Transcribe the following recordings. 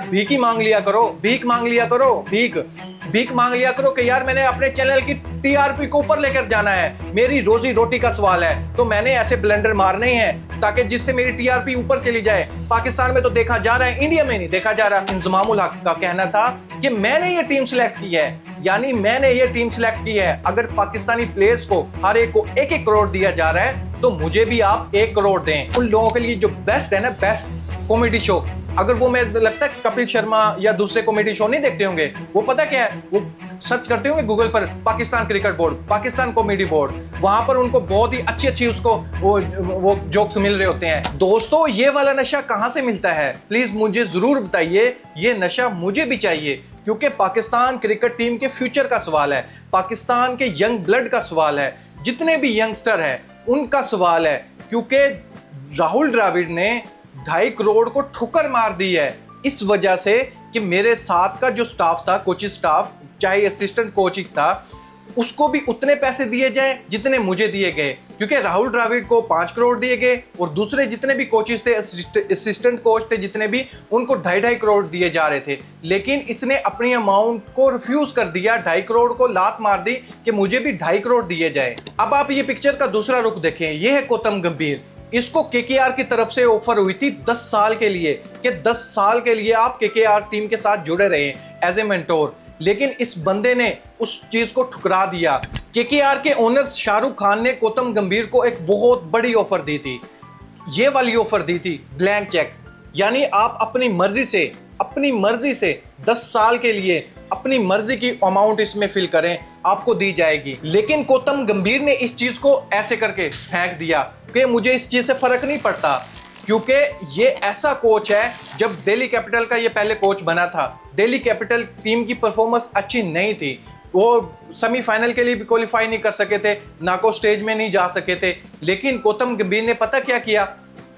भीख ही मांग लिया करो, भीख मांग लिया करो, भीख भीख मांग लिया करो कि यार मैंने अपने चैनल की टीआरपी को ऊपर लेकर जाना है, मेरी रोजी रोटी का सवाल है, तो मैंने ऐसे ब्लेंडर मारने हैं ताकि जिससे मेरी टीआरपी ऊपर चली जाए। पाकिस्तान में तो देखा जा रहा है, इंडिया में नहीं देखा जा रहा। इंजमामुल हक का कहना था कि मैंने ये टीम सिलेक्ट की है, यानी मैंने ये टीम सिलेक्ट की है। अगर पाकिस्तानी प्लेयर्स को हर एक को 1-1 करोड़ दिया जा रहा है तो मुझे भी आप 1 करोड़ दें। उन लोगों के लिए जो बेस्ट है ना, बेस्ट कॉमेडी शो, अगर वो मैं लगता है कपिल शर्मा या दूसरे कॉमेडी शो नहीं देखते होंगे, वो पता क्या है, वो सर्च करते होंगे गूगल पर Pakistan cricket board, Pakistan comedy board, वहां पर उनको बहुत ही अच्छी उसको वो जोक्स मिल रहे होते हैं। दोस्तों, ये वाला नशा कहां से मिलता है, प्लीज मुझे जरूर बताइए। ये नशा मुझे भी चाहिए, क्योंकि पाकिस्तान क्रिकेट टीम के फ्यूचर का सवाल है, पाकिस्तान के यंग ब्लड का सवाल है, जितने भी यंगस्टर हैं उनका सवाल है। क्योंकि राहुल द्रविड़ ने 2.5 करोड़ को ठुकर मार दी है इस वजह से कि मेरे साथ का जो स्टाफ था, कोचिंग स्टाफ, चाहे असिस्टेंट कोचिंग था, उसको भी उतने पैसे दिए जाए जितने मुझे दिए गए। क्योंकि राहुल द्रविड़ को 5 करोड़ दिए गए और दूसरे जितने भी कोचेस थे, असिस्टेंट कोच थे जितने भी, उनको 2.5 करोड़ दिए जा रहे थे। लेकिन इसने अपनी अमाउंट को रिफ्यूज कर दिया, 2.5 करोड़ को लात मार दी कि मुझे भी 2.5 करोड़ दिए जाए। अब आप ये पिक्चर का दूसरा रुख देखें, ये है गौतम गंभीर। इसको केकेआर की तरफ से ऑफर हुई थी 10 साल के लिए कि 10 साल के लिए आप केकेआर टीम के साथ जुड़े रहे एज ए मेंटोर। लेकिन इस बंदे ने उस चीज को ठुकरा दिया। केकेआर के ओनर शाहरुख खान ने गौतम गंभीर को एक बहुत बड़ी ऑफर दी थी, ये वाली ऑफर दी थी, ब्लैंक चेक, यानी आप अपनी मर्जी से 10 साल के लिए अपनी मर्जी की अमाउंट इसमें फिल करें, आपको दी जाएगी। लेकिन गौतम गंभीर ने इस चीज को ऐसे करके फेंक दिया कि मुझे इस चीज से फर्क नहीं पड़ता, क्योंकि ये ऐसा कोच है। जब दिल्ली कैपिटल का ये पहले कोच बना था, दिल्ली कैपिटल टीम की परफॉर्मेंस अच्छी नहीं थी, वो सेमीफाइनल के लिए भी क्वालिफाई नहीं कर सके थे, नॉकआउट स्टेज में नहीं जा सके थे। लेकिन गौतम गंभीर ने पता क्या किया,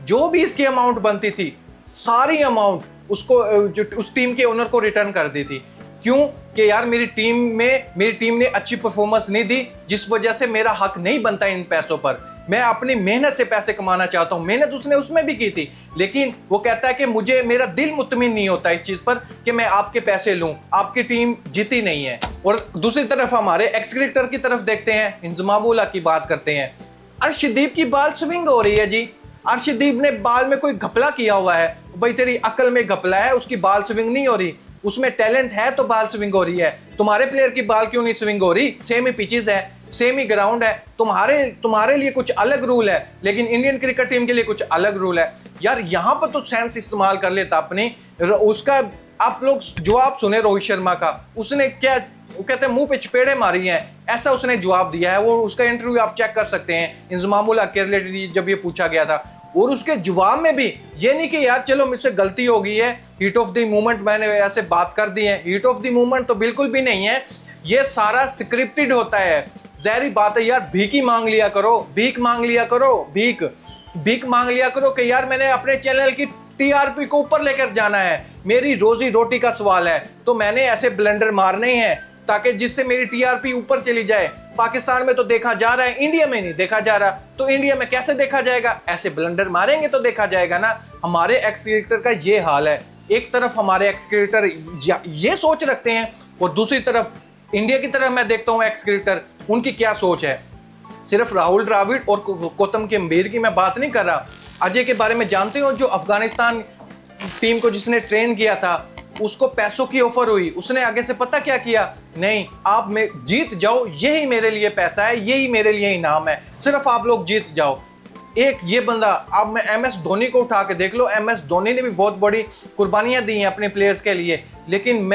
जो भी इसकी अमाउंट बनती थी सारी अमाउंट उसको, जो उस टीम के ओनर को रिटर्न कर दी थी। क्यों? कि यार मेरी टीम ने अच्छी परफॉर्मेंस नहीं दी, जिस वजह से मेरा हक नहीं बनता इन पैसों पर। मैं अपनी मेहनत से पैसे कमाना चाहता हूं, मेहनत उसने उसमें भी की थी, लेकिन वो कहता है कि मुझे, मेरा दिल मुतमिन नहीं होता इस चीज पर कि मैं आपके पैसे लूं, आपकी टीम जीती नहीं है। और दूसरी तरफ हमारे एक्स क्रिकेटर की तरफ देखते हैं, इंजमामुल हक की बात करते हैं। अर्शदीप की बाल स्विंग हो रही है जी, अर्शदीप ने बाल में कोई घपला किया हुआ है? भाई तेरी अकल में घपला है, उसकी बाल स्विंग नहीं हो रही, उसमें टैलेंट है तो बाल स्विंग हो रही है। तुम्हारे प्लेयर की बाल क्यों नहीं स्विंग हो रही? सेम ही पिचेस है, सेम ही ग्राउंड है, तुम्हारे लिए कुछ अलग रूल है, लेकिन इंडियन क्रिकेट टीम के लिए कुछ अलग रूल है। यार यहाँ पर तो सेंस इस्तेमाल कर लेता अपनी। उसका आप लोग जवाब सुने रोहित शर्मा का, उसने क्या, वो कहते हैं मुंह पे चपेड़े मारी हैं, ऐसा उसने जवाब दिया है। वो उसका इंटरव्यू आप चेक कर सकते हैं, इंजमामुल हक के रिलेटेड जब ये पूछा गया था, और उसके जवाब में भी ये नहीं कि यार चलो मुझसे गलती हो गई है, हीट ऑफ द मोमेंट मैंने ऐसे बात कर दी है। हीट ऑफ द मोमेंट तो बिल्कुल भी नहीं है, ये सारा स्क्रिप्टेड होता है। ज़ाहिर बात है यार, भीख ही मांग लिया करो, भीख मांग लिया करो, भीख मांग लिया करो कि यार मैंने अपने चैनल की टीआरपी को ऊपर लेकर जाना है, मेरी रोजी रोटी का सवाल है, तो मैंने ऐसे ब्लेंडर मारने हैं ताकि जिससे मेरी टीआरपी ऊपर चली जाए। पाकिस्तान में तो देखा जा रहा है, इंडिया में नहीं देखा जा रहा, तो इंडिया में कैसे देखा जाएगा? ऐसे ब्लेंडर मारेंगे तो देखा जाएगा ना। हमारे एक्स क्रिकेटर का ये हाल है, एक तरफ हमारे एक्स क्रिकेटर ये सोच रखते हैं और दूसरी तरफ इंडिया की तरफ मैं देखता हूँ एक्स क्रिकेटर, उनकी क्या सोच है। सिर्फ राहुल द्रविड़ और गौतम गंभीर की मैं बात नहीं कर रहा, अजय के बारे में जानते हो, जो अफगानिस्तान टीम को जिसने ट्रेन किया था, उसको पैसों की ऑफर हुई, उसने आगे से पता क्या किया, नहीं आप में जीत जाओ, यही मेरे लिए पैसा है, यही मेरे लिए इनाम है, सिर्फ आप लोग जीत जाओ। एक ये बंदा, अब मैं एमएस धोनी को उठा के देख लो, एमएस धोनी ने भी बहुत बड़ी कुर्बानियां दी हैं अपने प्लेयर्स के लिए, लेकिन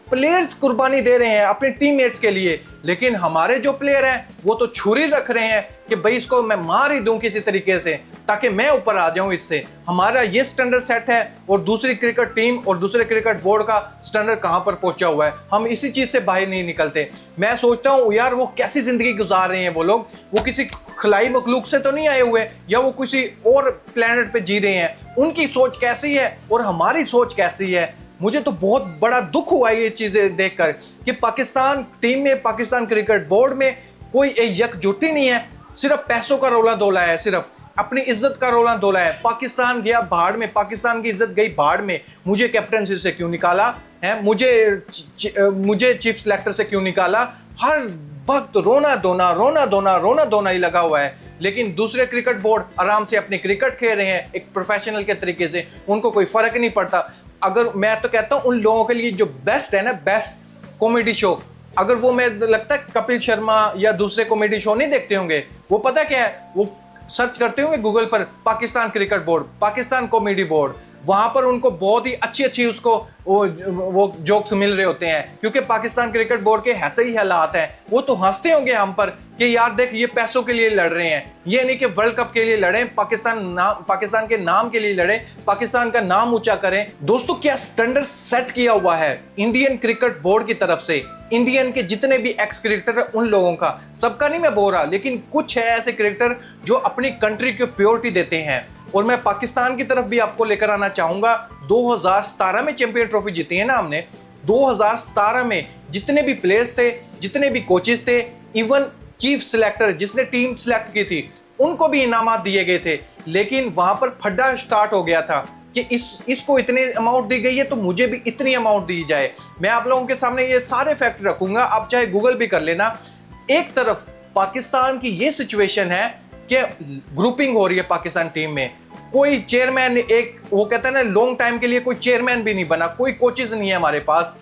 प्लेयर्स कुर्बानी दे रहे हैं अपने टीममेट्स के लिए, लेकिन हमारे जो प्लेयर हैं वो तो छुरी रख रहे हैं कि भाई इसको मैं मार ही दूं किसी तरीके से ताकि मैं ऊपर आ जाऊं इससे। हमारा ये स्टैंडर्ड सेट है और दूसरी क्रिकेट टीम और दूसरे क्रिकेट बोर्ड का स्टैंडर्ड कहां पर पहुंचा हुआ है, हम इसी चीज से बाहर नहीं निकलते। मैं सोचता हूं यार वो कैसी जिंदगी गुजार रहे हैं वो लोग, वो किसी खलाई मखलूक से तो नहीं आए हुए या वो किसी और प्लेनेट पे जी रहे हैं, उनकी सोच कैसी है और हमारी सोच कैसी है। मुझे तो बहुत बड़ा दुख हुआ ये चीजें देखकर कि पाकिस्तान टीम में, पाकिस्तान क्रिकेट बोर्ड में कोई एकजुटता नहीं है, सिर्फ पैसों का रौला धोला है। सिर्फ अपनी इज्जत का रोला धोला है। पाकिस्तान गया भाड़ में, पाकिस्तान की इज्जत गई भाड़ में। मुझे कैप्टनसी से क्यों निकाला है, मुझे चीफ सिलेक्टर से क्यों निकाला? हर वक्त रोना धोना ही लगा हुआ है। लेकिन दूसरे क्रिकेट बोर्ड आराम से अपनी क्रिकेट खेल रहे हैं एक प्रोफेशनल के तरीके से, उनको कोई फर्क नहीं पड़ता। अगर मैं तो कहता हूं उन लोगों के लिए जो बेस्ट है ना, बेस्ट कॉमेडी शो, अगर वो मैं लगता है कपिल शर्मा या दूसरे कॉमेडी शो नहीं देखते होंगे, वो पता क्या है, वो सर्च करते होंगे गूगल पर Pakistan cricket board, Pakistan comedy board, वहां पर उनको बहुत ही अच्छी उसको वो जोक्स मिल रहे होते हैं, क्योंकि पाकिस्तान क्रिकेट बोर्ड के ऐसे ही हालात हैं। वो तो हंसते होंगे हम पर कि यार देख ये पैसों के लिए लड़ रहे हैं, ये नहीं कि वर्ल्ड कप के लिए लड़े, पाकिस्तान के नाम के लिए लड़े, पाकिस्तान का नाम ऊंचा करें। दोस्तों क्या स्टैंडर्ड सेट किया हुआ है इंडियन क्रिकेट बोर्ड की तरफ से। इंडियन के जितने भी एक्स क्रिकेटर है उन लोगों का, सबका नहीं मैं बोल रहा, लेकिन कुछ है ऐसे क्रिकेटर जो अपनी कंट्री को प्योरिटी देते हैं। और मैं पाकिस्तान की तरफ भी आपको लेकर आना चाहूंगा। 2017 में चैंपियन ट्रॉफी जीती है ना हमने। 2017 में जितने भी प्लेयर्स थे, जितने भी कोचेस थे, इवन चीफ सिलेक्टर जिसने टीम सिलेक्ट की थी, उनको भी इनामात दिए गए थे। लेकिन वहां पर फड्डा स्टार्ट हो गया था कि इसको इतने अमाउंट दी गई है तो मुझे भी इतनी अमाउंट दी जाए। मैं आप लोगों के सामने ये सारे फैक्ट रखूंगा, आप चाहे गूगल भी कर लेना। एक तरफ पाकिस्तान की ये सिचुएशन है कि ग्रुपिंग हो रही है पाकिस्तान टीम में, कोई चेयरमैन, एक वो कहता है ना लॉन्ग टाइम के लिए कोई चेयरमैन भी नहीं बना, कोई कोचेस नहीं है हमारे पास,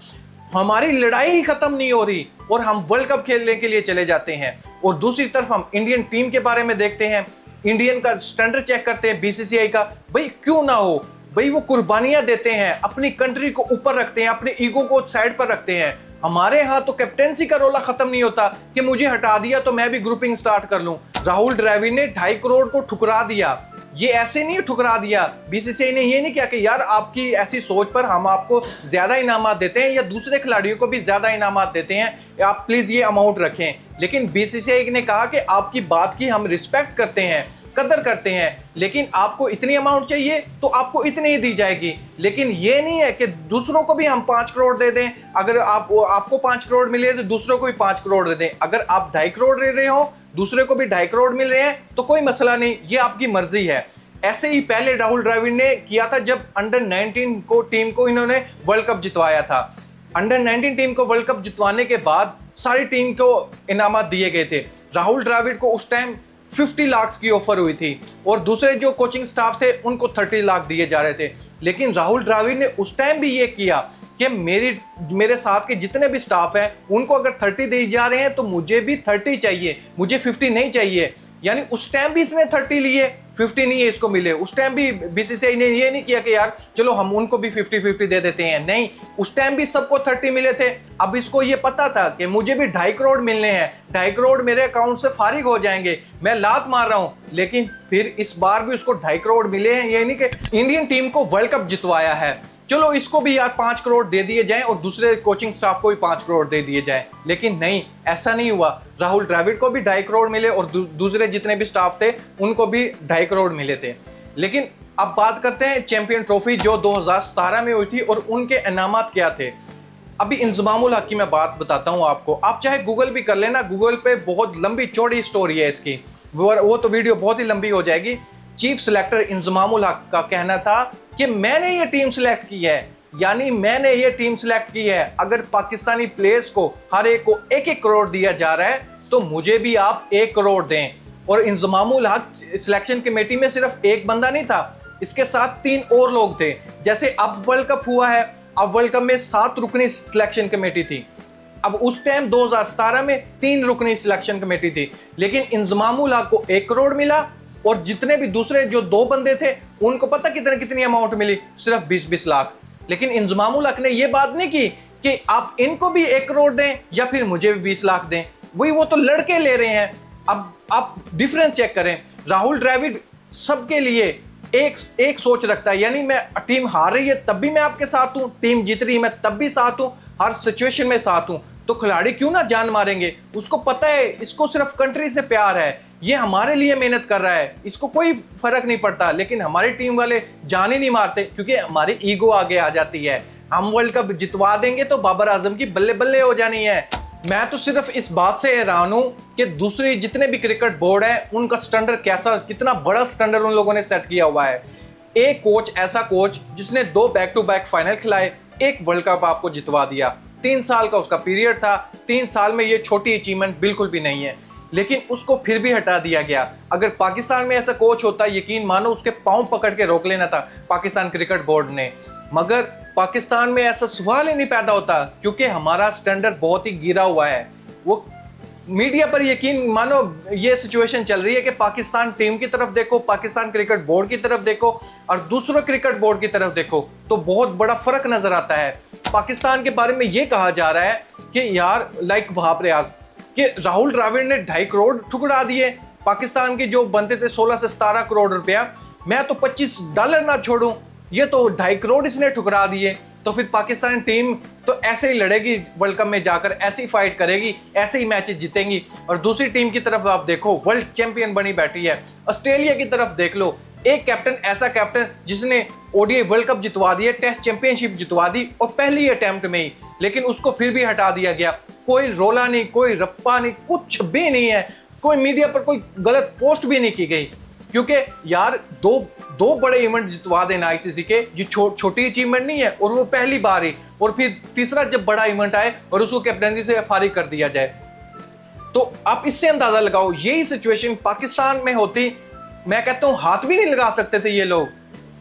हमारी लड़ाई ही खत्म नहीं हो रही और हम वर्ल्ड कप खेलने के लिए चले जाते हैं। और दूसरी तरफ हम इंडियन टीम के बारे में देखते हैं, इंडियन का स्टैंडर्ड चेक करते हैं बीसीसीआई का, भाई क्यों ना हो, भाई वो कुर्बानियां देते हैं, अपनी कंट्री को ऊपर रखते हैं, अपने ईगो को साइड पर रखते हैं। हमारे यहाँ तो कैप्टेंसी का रोला खत्म नहीं होता कि मुझे हटा दिया तो मैं भी ग्रुपिंग स्टार्ट कर लूं। राहुल द्रविड़ ने 2.5 करोड़ को ठुकरा दिया। ये ऐसे नहीं ठुकरा दिया, बीसीसीआई ने ये नहीं किया कि यार आपकी ऐसी सोच पर हम आपको ज्यादा इनामात देते हैं या दूसरे खिलाड़ियों को भी ज्यादा इनामात देते हैं, आप प्लीज ये अमाउंट रखें। लेकिन बीसीसीआई ने कहा कि आपकी बात की हम रिस्पेक्ट करते हैं, कदर करते हैं, लेकिन आपको इतनी अमाउंट चाहिए तो आपको इतनी ही दी जाएगी। लेकिन ये नहीं है कि दूसरों को भी हम 5 करोड़ दे दें, अगर आपको 5 करोड़ मिले तो दूसरों को भी 5 करोड़ दे दें। अगर आप 2.5 करोड़ दे रहे हो, दूसरे को भी 2.5 करोड़ मिल रहे हैं तो कोई मसला नहीं, ये आपकी मर्जी है। ऐसे ही पहले राहुल द्रविड़ ने किया था जब अंडर 19 टीम को इन्होंने वर्ल्ड कप जितवाया था। अंडर 19 टीम को वर्ल्ड कप जितवाने के बाद सारी टीम को इनामात दिए गए थे। राहुल द्रविड़ को उस टाइम 50 लाख की ऑफर हुई थी और दूसरे जो कोचिंग स्टाफ थे उनको 30 लाख दिए जा रहे थे। लेकिन राहुल द्रविड़ ने उस टाइम भी ये किया कि मेरे साथ के जितने भी स्टाफ हैं उनको अगर 30 दिए जा रहे हैं तो मुझे भी 30 चाहिए, मुझे 50 नहीं चाहिए। यानी उस टाइम भी इसने 30 लिए, 50 नहीं है इसको मिले। उस टाइम भी बीसीसीआई ने ये नहीं किया कि यार चलो हम उनको भी 50-50 दे देते हैं, नहीं, उस टाइम भी सबको 30 मिले थे। अब इसको ये पता था कि मुझे भी 2.5 करोड़ मिलने हैं, 2.5 करोड़ मेरे अकाउंट से फारिग हो जाएंगे, मैं लात मार रहा हूं। लेकिन फिर इस बार भी उसको 2.5 करोड़ मिले हैं। ये नहीं कि इंडियन टीम को वर्ल्ड कप जितवाया है, चलो इसको भी यार 5 करोड़ दे दिए जाएं और दूसरे कोचिंग स्टाफ को भी 5 करोड़ दे दिए जाएं। लेकिन नहीं, ऐसा नहीं हुआ। राहुल द्रविड़ को भी 2.5 करोड़ मिले और दूसरे जितने भी स्टाफ थे उनको भी 2.5 करोड़ मिले थे। लेकिन अब बात करते हैं चैंपियन ट्रॉफी जो 2017 में हुई थी और उनके इनामात क्या थे। अभी इंजमामुल हक की मैं बात बताता हूं आपको, आप चाहे गूगल भी कर लेना, गूगल पे बहुत लंबी चौड़ी स्टोरी है इसकी, वो तो वीडियो बहुत ही लंबी हो जाएगी। चीफ सिलेक्टर इंजमामुल हक का कहना था कि मैंने ये टीम सिलेक्ट की है, यानी मैंने ये टीम सिलेक्ट की है, अगर पाकिस्तानी प्लेयर्स को हर एक को 1-1 करोड़ दिया जा रहा है तो मुझे भी आप 1 करोड़ दें। और इंजमामुल हक सिलेक्शन कमेटी में सिर्फ एक बंदा नहीं था, इसके साथ 3 और लोग थे। जैसे अब वर्ल्ड कप हुआ है, अब वर्ल्ड कप में 7 रुकनी सिलेक्शन कमेटी थी, अब उस टाइम 2017 में 3 रुकनी सिलेक्शन कमेटी थी। लेकिन इंजमामुल हक को 1 करोड़ मिला और जितने भी दूसरे जो 2 बंदे थे उनको पता कितनी अमाउंट मिली, सिर्फ 20-20 लाख। लेकिन इंजमामुल हक ने ये बात नहीं की कि आप इनको भी 1 करोड़ दें या फिर मुझे भी 20 लाख दें, वही वो तो लड़के ले रहे हैं। अब आप डिफरेंस चेक करें, राहुल द्रविड़ सबके लिए एक सोच रखता है, यानी मैं टीम हार रही है तब भी मैं आपके साथ हूं, टीम जीत रही है मैं तब भी साथ हूं, हर सिचुएशन में साथ हूं। तो खिलाड़ी क्यों ना जान मारेंगे, उसको पता है इसको सिर्फ कंट्री से प्यार है, ये हमारे लिए मेहनत कर रहा है, इसको कोई फर्क नहीं पड़ता। लेकिन हमारी टीम वाले जान ही नहीं मारते क्योंकि हमारी ईगो आगे आ जाती है। हम वर्ल्ड कप जितवा देंगे तो बाबर आजम की बल्ले बल्ले हो जानी है, मैं तो सिर्फ इस बात से हैरान हूं कि दूसरे जितने भी क्रिकेट बोर्ड है उनका स्टैंडर्ड कैसा, कितना बड़ा स्टैंडर्ड उन लोगों ने सेट किया हुआ है। एक कोच, ऐसा कोच जिसने 2 बैक टू बैक फाइनल खिलाए, एक वर्ल्ड कप आपको जितवा दिया। 3 साल का उसका पीरियड था, 3 साल में ये छोटी अचीवमेंट बिल्कुल भी नहीं है, लेकिन उसको फिर भी हटा दिया गया। अगर पाकिस्तान में ऐसा कोच होता, यकीन मानो उसके पांव पकड़ के रोक लेना था पाकिस्तान क्रिकेट बोर्ड ने। मगर पाकिस्तान में ऐसा सवाल ही नहीं पैदा होता, क्योंकि हमारा स्टैंडर्ड बहुत ही गिरा हुआ है। वो मीडिया पर यकीन मानो ये सिचुएशन चल रही है कि पाकिस्तान टीम की तरफ देखो, पाकिस्तान क्रिकेट बोर्ड की तरफ देखो और दूसरों क्रिकेट बोर्ड की तरफ देखो, तो बहुत बड़ा फर्क नजर आता है। पाकिस्तान के बारे में ये कहा जा रहा है कि यार लाइक वहाब रियाज कि राहुल द्रविड़ ने 2.5 करोड़ ठुकरा दिए। पाकिस्तान के जो बनते थे 16 से 17 करोड़ रुपया, मैं तो $25 ना छोड़ूं, ये तो 2.5 करोड़ इसने ठुकरा दिए। तो फिर पाकिस्तान टीम तो ऐसे ही लड़ेगी वर्ल्ड कप में जाकर, ऐसे ही फाइट करेगी, ऐसे ही मैचेस जीतेंगी। और दूसरी टीम की तरफ आप देखो, वर्ल्ड चैंपियन बनी बैठी है। ऑस्ट्रेलिया की तरफ देख लो, एक कैप्टन, ऐसा कैप्टन जिसने ओडीआई वर्ल्ड कप जितवा दिए, टेस्ट चैंपियनशिप जितवा दी और पहली अटेम्प्ट में ही, लेकिन उसको फिर भी हटा दिया गया। कोई रोला नहीं, कोई रप्पा नहीं, कुछ भी नहीं है, कोई मीडिया पर कोई गलत पोस्ट भी नहीं की गई। क्योंकि यार दो बड़े इवेंट जितवा देना आईसीसी के, ये छोटी अचीवमेंट नहीं है, और वो पहली बार ही, और फिर तीसरा जब बड़ा इवेंट आए और उसको कैप्टनसी से फारिग कर दिया जाए, तो आप इससे अंदाजा लगाओ यही सिचुएशन पाकिस्तान में होती, मैं कहता हूं हाथ भी नहीं लगा सकते थे ये लोग।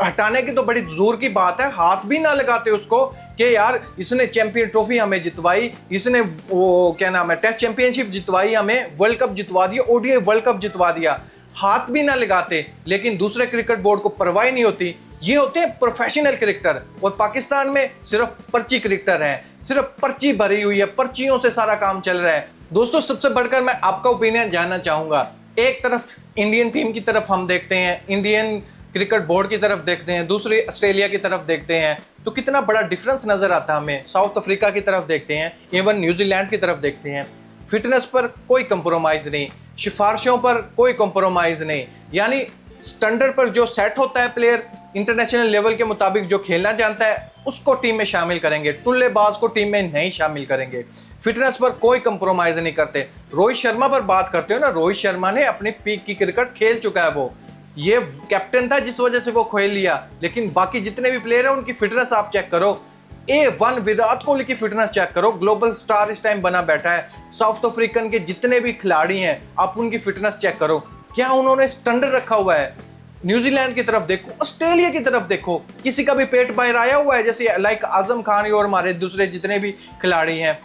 हटाने की तो बड़ी दूर की बात है, हाथ भी ना लगाते उसको कि यार इसने चैंपियन ट्रॉफी हमें जितवाई, इसने वो क्या नाम है टेस्ट चैंपियनशिप जितवाई, हमें वर्ल्ड कप जितवा दिया, ओडीआई वर्ल्ड कप जितवा दिया, हाथ भी ना लगाते। लेकिन दूसरे क्रिकेट बोर्ड को परवाह नहीं होती। ये होते हैं प्रोफेशनल क्रिकेटर, और पाकिस्तान में सिर्फ पर्ची क्रिकेटर हैं, सिर्फ पर्ची भरी हुई है, पर्चियों से सारा काम चल रहा है। दोस्तों, सबसे बढ़कर मैं आपका ओपिनियन जानना चाहूंगा। एक तरफ इंडियन टीम की तरफ हम देखते हैं, इंडियन क्रिकेट बोर्ड की तरफ देखते हैं, दूसरी ऑस्ट्रेलिया की तरफ देखते हैं, तो कितना बड़ा डिफरेंस नजर आता है हमें। साउथ अफ्रीका की तरफ देखते हैं, इवन न्यूजीलैंड की तरफ देखते हैं, फिटनेस पर कोई कंप्रोमाइज नहीं, सिफारिशों पर कोई कंप्रोमाइज नहीं, यानी स्टैंडर्ड पर जो सेट होता है प्लेयर, इंटरनेशनल लेवल के मुताबिक जो खेलना जानता है उसको टीम में शामिल करेंगे, टुल्लेबाज को टीम में नहीं शामिल करेंगे। फिटनेस पर कोई कंप्रोमाइज नहीं करते। रोहित शर्मा पर बात करते हो ना, रोहित शर्मा ने अपनी पीक की क्रिकेट खेल चुका है, वो ये कैप्टन था जिस वजह से वो खेल लिया, लेकिन बाकी जितने भी प्लेयर हैं उनकी फिटनेस आप चेक करो। A1 विराट कोहली की फिटनेस चेक करो, ग्लोबल स्टार इस टाइम बना बैठा है। साउथ अफ्रीकन के जितने भी खिलाड़ी हैं आप उनकी फिटनेस चेक करो, क्या उन्होंने स्टैंडर्ड रखा हुआ है। न्यूजीलैंड की तरफ देखो, ऑस्ट्रेलिया की तरफ देखो, किसी का भी पेट बाहर आया हुआ है, जैसे लाइक आजम खान और हमारे दूसरे जितने भी खिलाड़ी हैं।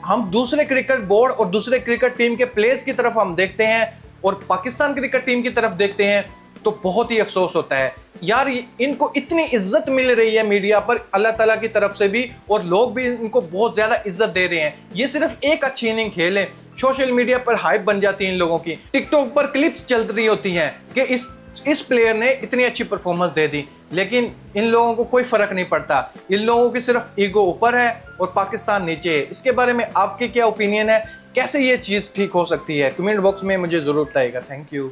हम दूसरे क्रिकेट बोर्ड और दूसरे क्रिकेट टीम के प्लेयर्स की तरफ हम देखते हैं और पाकिस्तान क्रिकेट टीम की तरफ देखते हैं, तो बहुत ही अफसोस होता है यार। इनको इतनी इज्जत मिल रही है मीडिया पर अल्लाह ताला की तरफ से भी, और लोग भी इनको बहुत ज्यादा इज्जत दे रहे हैं। ये सिर्फ एक अच्छी इनिंग खेल है, सोशल मीडिया पर हाइप बन जाती है इन लोगों की, टिकटॉक पर क्लिप्स चल रही होती हैं कि इस प्लेयर ने इतनी अच्छी परफॉर्मेंस दे दी, लेकिन इन लोगों को कोई फर्क नहीं पड़ता। इन लोगों की सिर्फ ईगो ऊपर है और पाकिस्तान नीचे है। इसके बारे में आपके क्या ओपिनियन है, कैसे ये चीज ठीक हो सकती है? कमेंट बॉक्स में मुझे जरूर बताइएगा। Thank you.